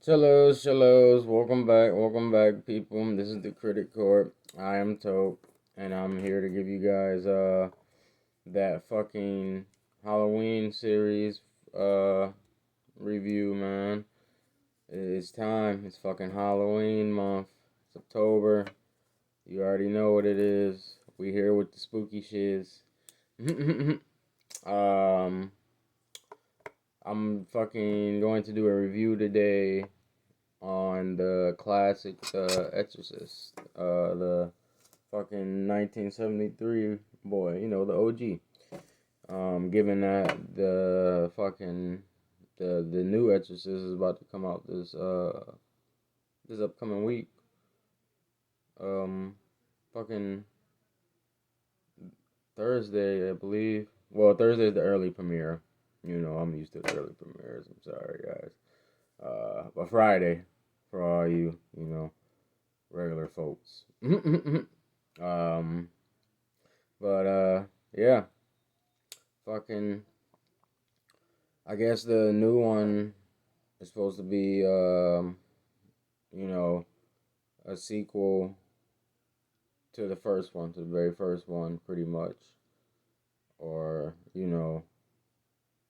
Shallows, welcome back, people. This is the Critic Court. I am Tope, and I'm here to give you guys that fucking Halloween series review, man. It's time. It's fucking Halloween month. It's October. You already know what it is. We here with the spooky shiz. um, I'm fucking going to do a review today on the classic Exorcist, the fucking 1973 boy, the OG. Given that the new Exorcist is about to come out this upcoming week, um, fucking Thursday, I believe. Well, Thursday's the early premiere. I'm used to the early premieres. I'm sorry, guys. But Friday, for all you, regular folks. um, but yeah, fucking. I guess the new one is supposed to be you know, a sequel to the first one, to the very first one, pretty much, or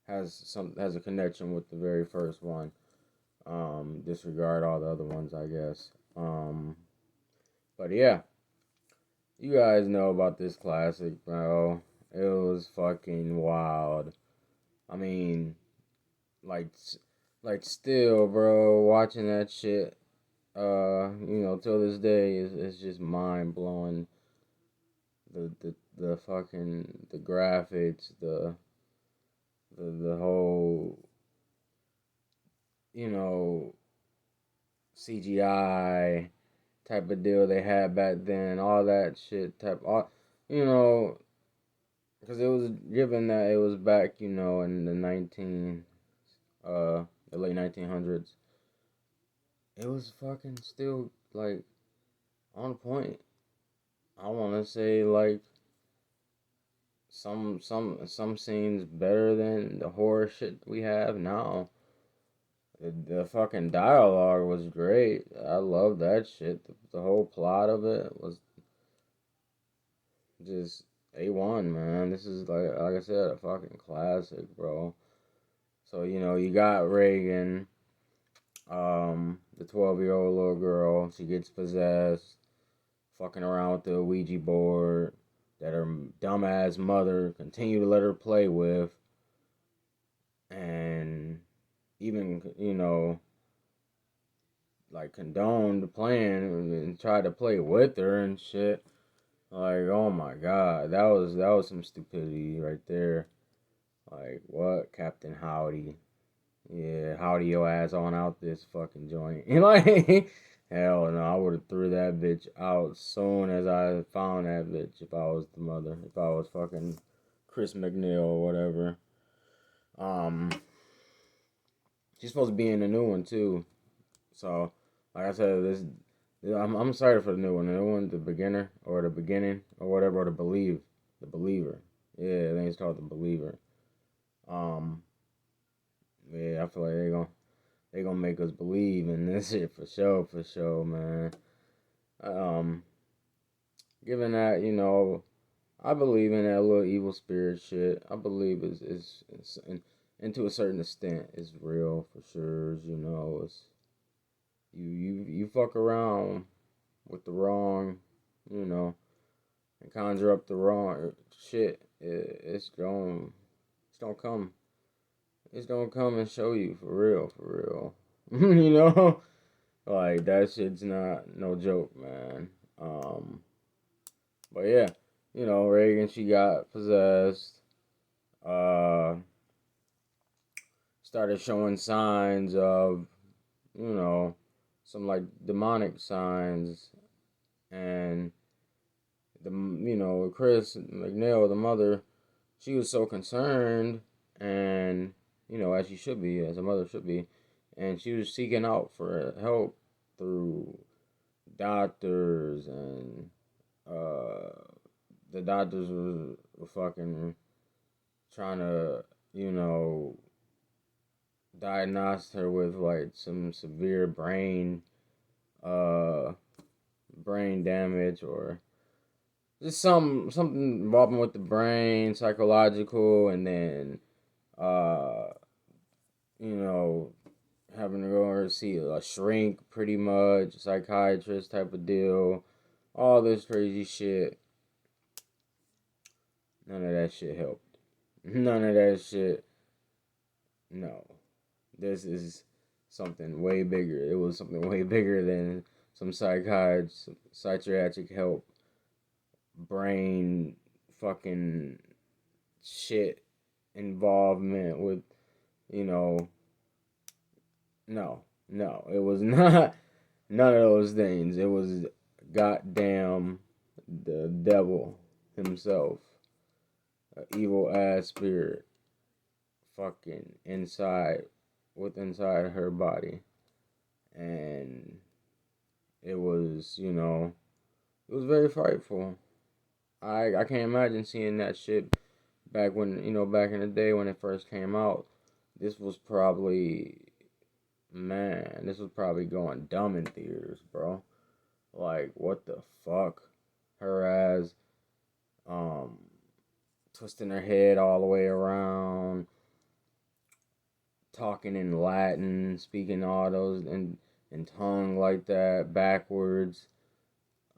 has a connection with the very first one. Disregard all the other ones, I guess. But yeah, you guys know about this classic, bro. It was fucking wild. I mean, like, still, bro, watching that shit, till this day is just mind blowing. The fucking the graphics, the whole, you know, CGI type of deal they had back then, all that shit you know, because it was given that it was back, in the late 1900s. It was fucking still like on point. I want to say like some scenes better than the horror shit we have now. The fucking dialogue was great. I love that shit. The whole plot of it was just A1, man. This is like I said, a fucking classic, bro. So, you got Reagan, the 12-year-old little girl. She gets possessed, fucking around with the Ouija board that her dumbass mother continued to let her play with, and even, like condoned playing and tried to play with her and shit. Like, oh my god, that was some stupidity right there. Like, what, Captain Howdy? Yeah, howdy your ass on out this fucking joint. Like, hell no, I would have threw that bitch out soon as I found that bitch if I was the mother. If I was fucking Chris McNeil or whatever. Um, she's supposed to be in the new one too. So, like I said, I'm excited for the new one. The new one, the beginner or the beginning or whatever, or the believer. Yeah, I think it's called the believer. Um, yeah, I feel like they gonna make us believe in this shit for sure, man. Um, Given that, I believe in that little evil spirit shit. I believe and to a certain extent, it's real for sure. It's you fuck around with the wrong, you know, and conjure up the wrong shit. It's gonna come and show you for real. Like that shit's not no joke, man. But yeah, Reagan, she got possessed. Uh, Started showing signs of, you know, some like demonic signs, and Chris McNeil, the mother, she was so concerned, and as she should be, as a mother should be, and she was seeking out for help through doctors, and uh, the doctors were fucking trying to, you know, diagnosed her with like some severe uh brain damage, or just something involving with the brain, psychological, and then uh you know, having to go or see a shrink, pretty much, psychiatrist type of deal, all this crazy shit. None of that shit helped. None of that shit. No. This is something way bigger. It was something way bigger than some psychiatric help, brain fucking shit involvement with, you know, no, no, it was not none of those things. It was goddamn the devil himself, an evil ass spirit, fucking inside her body, and it was, it was very frightful. I can't imagine seeing that shit back when, back in the day when it first came out. This was probably, man, this was probably going dumb in theaters, bro. Like, what the fuck? Her ass, um, twisting her head all the way around, talking in Latin, speaking all those in tongue like that, backwards.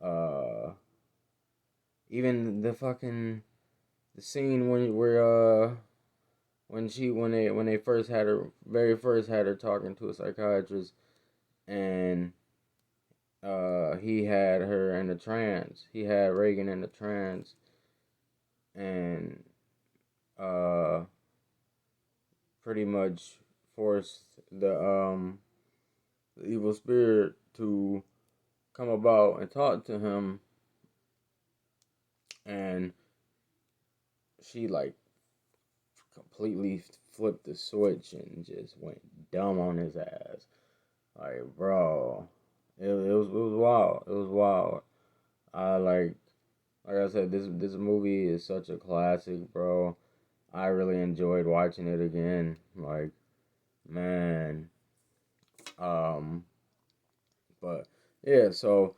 Uh, even the scene when they first had her, very first had her talking to a psychiatrist, and he had her in a trance. He had Reagan in a trance, and uh pretty much forced the evil spirit to come about and talk to him, and she like completely flipped the switch and just went dumb on his ass. Like, bro, it was wild. It was wild. I like I said, this movie is such a classic, bro. I really enjoyed watching it again. Like, man. Um, but yeah, so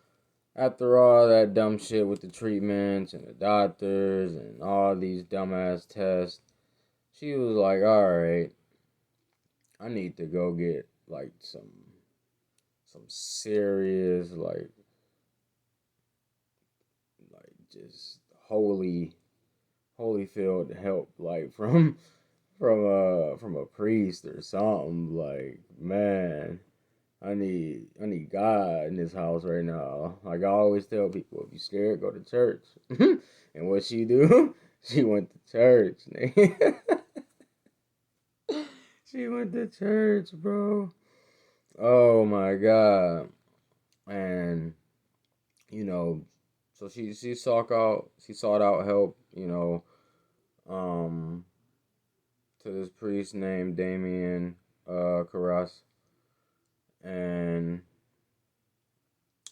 after all that dumb shit with the treatments and the doctors and all these dumbass tests, she was like, "All right, I need to go get like some serious like just holy filled help, like from a priest or something. Like, man, I need God in this house right now. Like I always tell people, if you scared, go to church." And what she do? She went to church. She went to church, bro. Oh my God. And you know, so she sought out help, um, to this priest named Damien Carras, and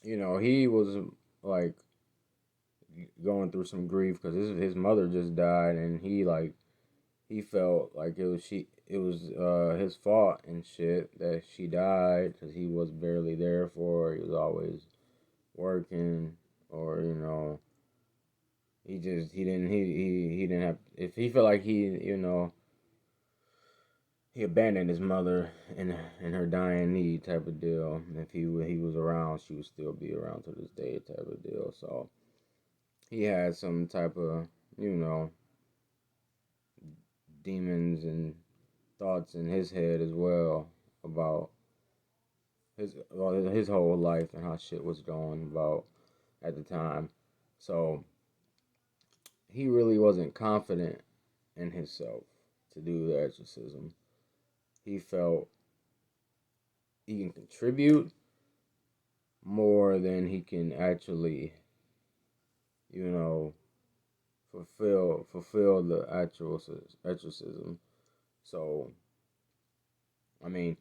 he was like going through some grief because his mother just died, and he felt like it was his fault and shit that she died because he was barely there for her. He was always working, or he didn't have, if he felt like he abandoned his mother in her dying need type of deal. If he was around, she would still be around to this day type of deal. So he had some type of you know demons and thoughts in his head as well about his whole life and how shit was going about at the time. So he really wasn't confident in himself to do the exorcism. He felt he can contribute more than he can actually, you know, fulfill the actual exorcism. So, I mean,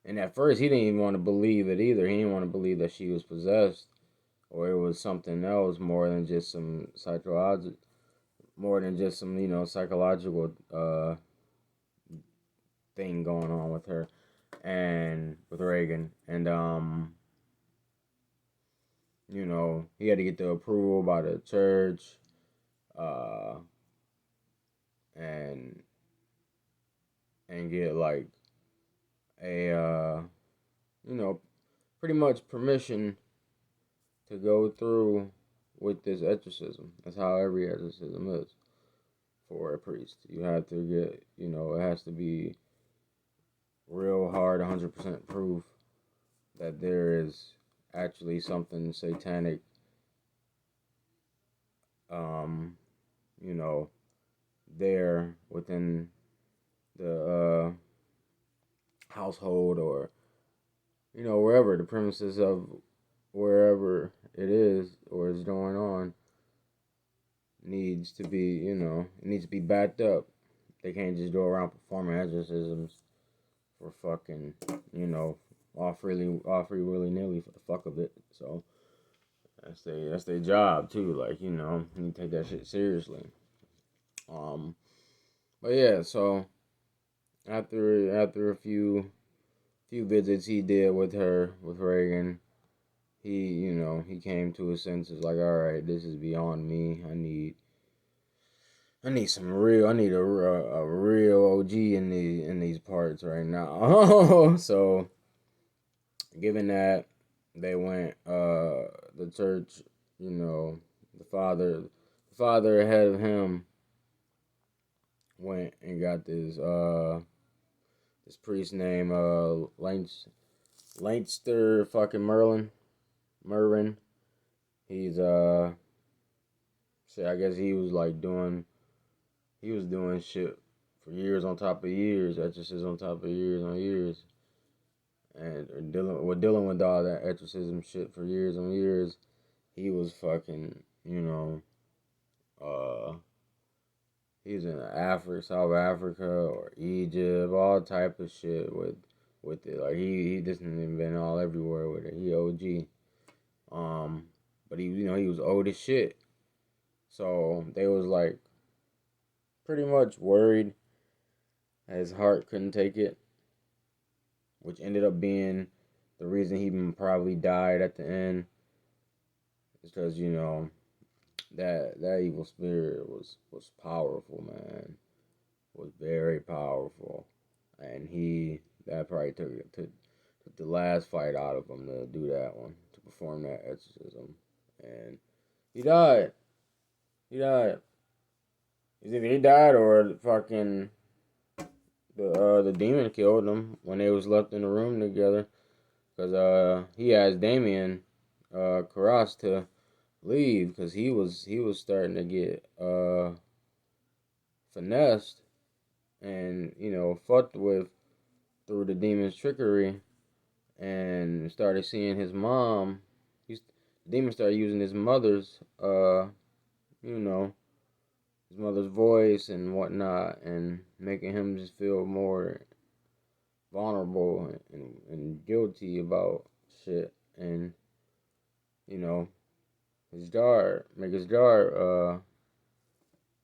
and at first he didn't even want to believe it either. He didn't want to believe that she was possessed, or it was something else more than just some psychological thing going on with her and with Reagan, and he had to get the approval by the church, uh, and get like a pretty much permission to go through with this exorcism. That's how every exorcism is for a priest. You have to get, it has to be real hard, 100% proof that there is actually something satanic, um, you know, there within the household, or wherever the premises of wherever it is or is going on needs to be, it needs to be backed up. They can't just go around performing exorcisms for fucking, all free willy nilly for the fuck of it. So that's their job too. Like, you need to take that shit seriously. But yeah, so after a few visits he did with Reagan, he came to his senses. Like, all right, this is beyond me. I need a real OG in these parts right now. So, given that, they went, the church, the father ahead of him went and got this priest named Leinster fucking Mervin. He's I guess he was like doing shit for years on top of years, exorcism on top of years on years, and dealing with all that exorcism shit for years on years. He was fucking, he's in South Africa or Egypt, all type of shit with it. Like, he just ain't been all everywhere with it. He OG. But he was old as shit. So they was like pretty much worried his heart couldn't take it, which ended up being the reason he probably died at the end. It's because, that evil spirit was powerful, man. Was very powerful. And that probably took the last fight out of him to do that one, to perform that exorcism. And he died. Either he died or fucking the demon killed him when they was left in the room together. Because he asked Damien Karras to leave because he was starting to get finessed and fucked with through the demon's trickery, and started seeing his mom. The demon started using his mother's his mother's voice and whatnot, and making him just feel more vulnerable and guilty about shit, and make his jar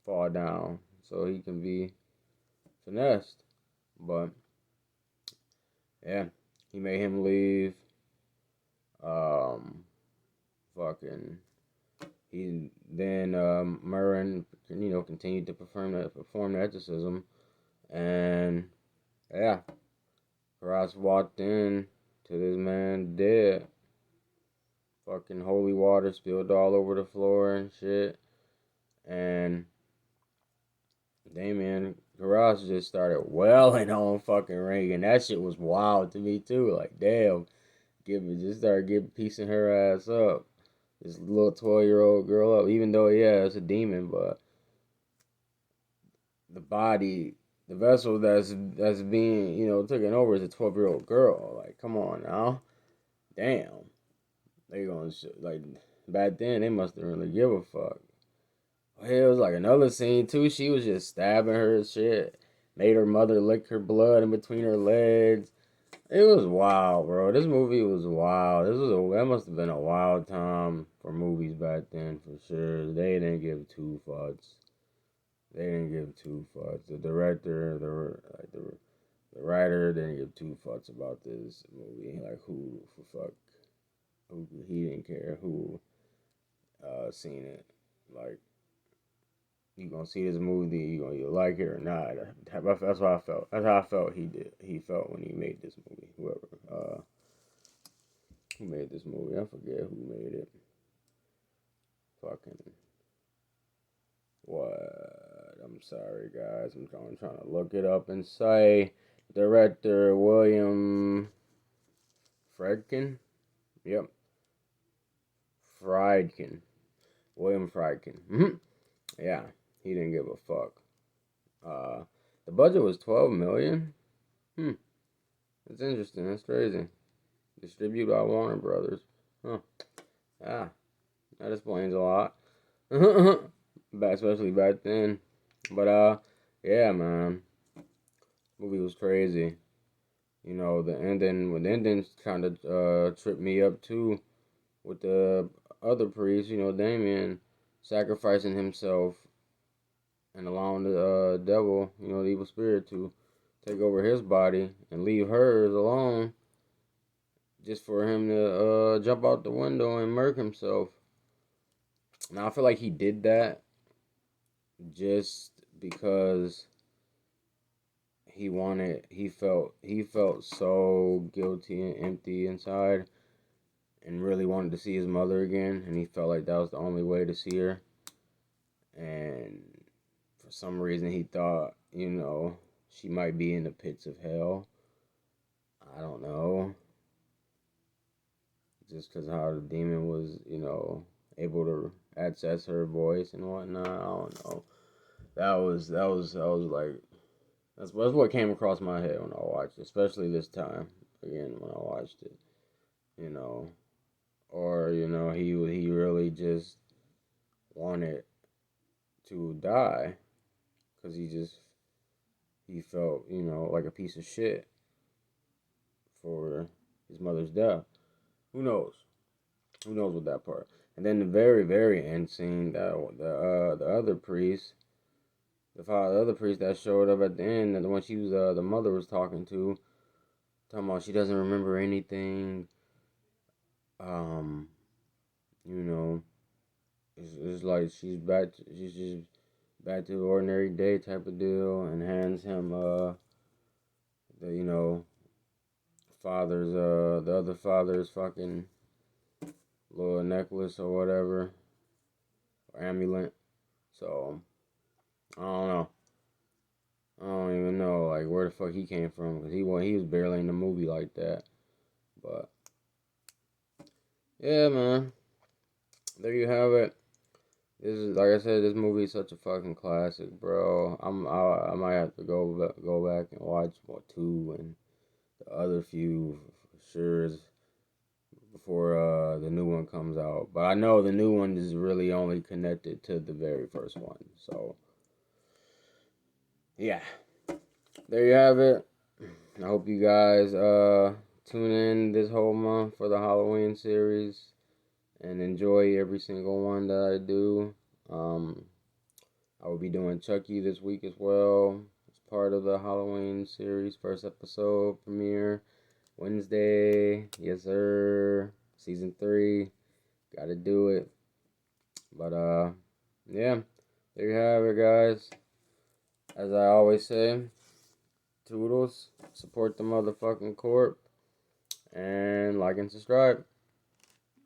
fall down so he can be finessed. But yeah, he made him leave. Fucking he then Murren, continued to perform the exorcism, and yeah, Ross walked in to this man dead. Fucking holy water spilled all over the floor and shit, and Damien Garage just started wailing on fucking Reagan. That shit was wild to me too. Like, damn, started piecing her ass up. This little 12-year-old girl up, even though, yeah, it's a demon, but the body, the vessel that's being, taken over is a 12-year-old girl. Like, come on now. Damn. They gonna, like, back then, they must have really give a fuck. It was like another scene, too. She was just stabbing her shit. Made her mother lick her blood in between her legs. It was wild, bro. This movie was wild. That must have been a wild time for movies back then, for sure. They didn't give two fucks. The director, The writer didn't give two fucks about this movie. Like, who he didn't care who seen it. Like, you gonna see this movie, you like it or not. That's how I felt. That's how I felt he felt when he made this movie. Who made this movie? I forget who made it. Fucking what? I'm sorry, guys. I'm trying to look it up and say director William Friedkin. Yep, Friedkin. William Friedkin. Yeah, he didn't give a fuck. Uh, the budget was 12 million. That's interesting. That's crazy. Distributed by Warner Brothers. Huh. Ah, that explains a lot. Especially back then. But yeah, man, movie was crazy. You know, the ending kind of tripped me up too, with the other priest. You know, Damien sacrificing himself and allowing the devil, you know, the evil spirit, to take over his body and leave hers alone, just for him to jump out the window and murk himself. Now I feel like he did that just because he felt so guilty and empty inside, and really wanted to see his mother again, and he felt like that was the only way to see her. And for some reason he thought, you know, she might be in the pits of hell. I don't know. Just because how the demon was, you know, able to access her voice and whatnot. I don't know. That was like, that's what came across my head when I watched it, especially this time again when I watched it. You know, or you know, he really just wanted to die because he felt, you know, like a piece of shit for his mother's death. Who knows? Who knows with that part? And then the very very end scene, that the other priest, the other priest that showed up at the end, and the one she was the mother was talking about she doesn't remember anything. Um, you know, it's like she's just back to the ordinary day type of deal, and hands him the, you know, the other father's fucking little necklace or whatever, or amulet. So I don't know. I don't even know like where the fuck he came from, because he was barely in the movie like that. But yeah, man, there you have it. This is, like I said, this movie is such a fucking classic, bro. I might have to go back and watch more two and the other few for sure before the new one comes out. But I know the new one is really only connected to the very first one. So yeah, there you have it. I hope you guys tune in this whole month for the Halloween series and enjoy every single one that I do. I will be doing Chucky this week as well. It's part of the Halloween series. First episode premiere Wednesday. Yes, sir. Season 3. Gotta do it. But, yeah. There you have it, guys. As I always say, toodles. Support the motherfucking corp. And like and subscribe.